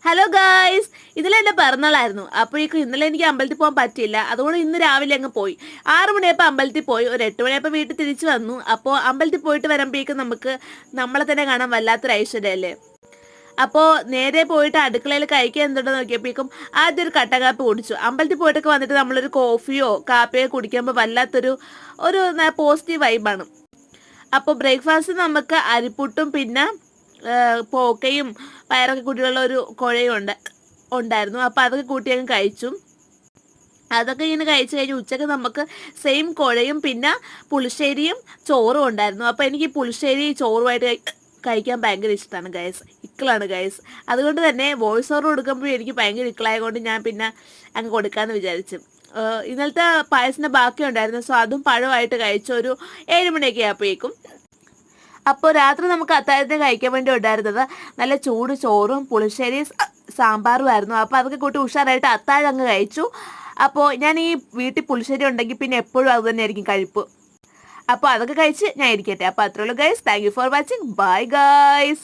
Hello guys, ഇന്നലെ എൻ്റെ പിറന്നാളായിരുന്നു. അപ്പോഴേക്കും ഇന്നലെ എനിക്ക് അമ്പലത്തിൽ പോകാൻ പറ്റിയില്ല. അതുകൊണ്ട് ഇന്ന് രാവിലെ അങ്ങ് പോയി. 6 മണിയായപ്പോൾ അമ്പലത്തിൽ പോയി, ഒരു 8 മണിയായപ്പോൾ വീട്ടിൽ തിരിച്ചു വന്നു. അപ്പോൾ അമ്പലത്തിൽ പോയിട്ട് വരുമ്പോഴേക്കും നമുക്ക് നമ്മളെ തന്നെ കാണാൻ വല്ലാത്തൊരു ഐശ്വര്യമല്ലേ. അപ്പോൾ നേരെ പോയിട്ട് അടുക്കളയിൽ കഴിക്കാൻ എന്തുണ്ടെന്ന് നോക്കിയപ്പോഴേക്കും ആദ്യം ഒരു കട്ടൻ കാപ്പി കുടിച്ചു. അമ്പലത്തിൽ പോയിട്ടൊക്കെ വന്നിട്ട് നമ്മളൊരു കോഫിയോ കാപ്പിയോ കുടിക്കുമ്പോൾ വല്ലാത്തൊരു ഒരു പോസിറ്റീവ് വൈബാണ്. അപ്പോൾ ബ്രേക്ക്ഫാസ്റ്റ് നമുക്ക് അരിപ്പുട്ടും പിന്നെ പോക്കയും പയറൊക്കെ കൂട്ടിയുള്ള ഒരു കുഴയും ഉണ്ടായിരുന്നു. അപ്പോൾ അതൊക്കെ കൂട്ടി അങ്ങ് കഴിച്ചു. അതൊക്കെ ഇങ്ങനെ കഴിച്ചു കഴിഞ്ഞ് ഉച്ചയ്ക്ക് നമുക്ക് സെയിം കുഴയും പിന്നെ പുളിശ്ശേരിയും ചോറും ഉണ്ടായിരുന്നു. അപ്പോൾ എനിക്ക് ഈ പുളിശ്ശേരി ചോറുമായിട്ട് കഴിക്കാൻ ഭയങ്കര ഇഷ്ടമാണ് ഗൈസ്, ഇക്കിളാണ് ഗൈസ്. അതുകൊണ്ട് തന്നെ വോയിസ് ഓവർ കൊടുക്കുമ്പോഴും എനിക്ക് ഭയങ്കര ഇക്കിളായതുകൊണ്ട് ഞാൻ പിന്നെ അങ്ങ് കൊടുക്കാമെന്ന് വിചാരിച്ചു. ഇന്നലത്തെ പായസത്തിൻ്റെ ബാക്കി ഉണ്ടായിരുന്നു. സോ അതും പഴമായിട്ട് കഴിച്ചു ഒരു 7 മണിയൊക്കെ ആയപ്പോഴേക്കും. അപ്പോൾ രാത്രി നമുക്ക് അത്താഴത്തിന് കഴിക്കാൻ വേണ്ടി ഉണ്ടായിരുന്നത് നല്ല ചൂട് ചോറും പുളിശ്ശേരി സാമ്പാറും. അപ്പോൾ അതൊക്കെ കൂട്ടി ഉഷാറായിട്ട് അത്താഴം അങ്ങ് കഴിച്ചു. അപ്പോൾ ഞാൻ ഈ വീട്ടിൽ പുളിശ്ശേരി ഉണ്ടെങ്കിൽ പിന്നെ എപ്പോഴും അത് തന്നെയായിരിക്കും കഴിപ്പ്. അപ്പോൾ അതൊക്കെ കഴിച്ച് ഞാൻ ഇരിക്കട്ടെ. അപ്പോൾ അത്രയുള്ളൂ guys. Thank you for watching. Bye guys.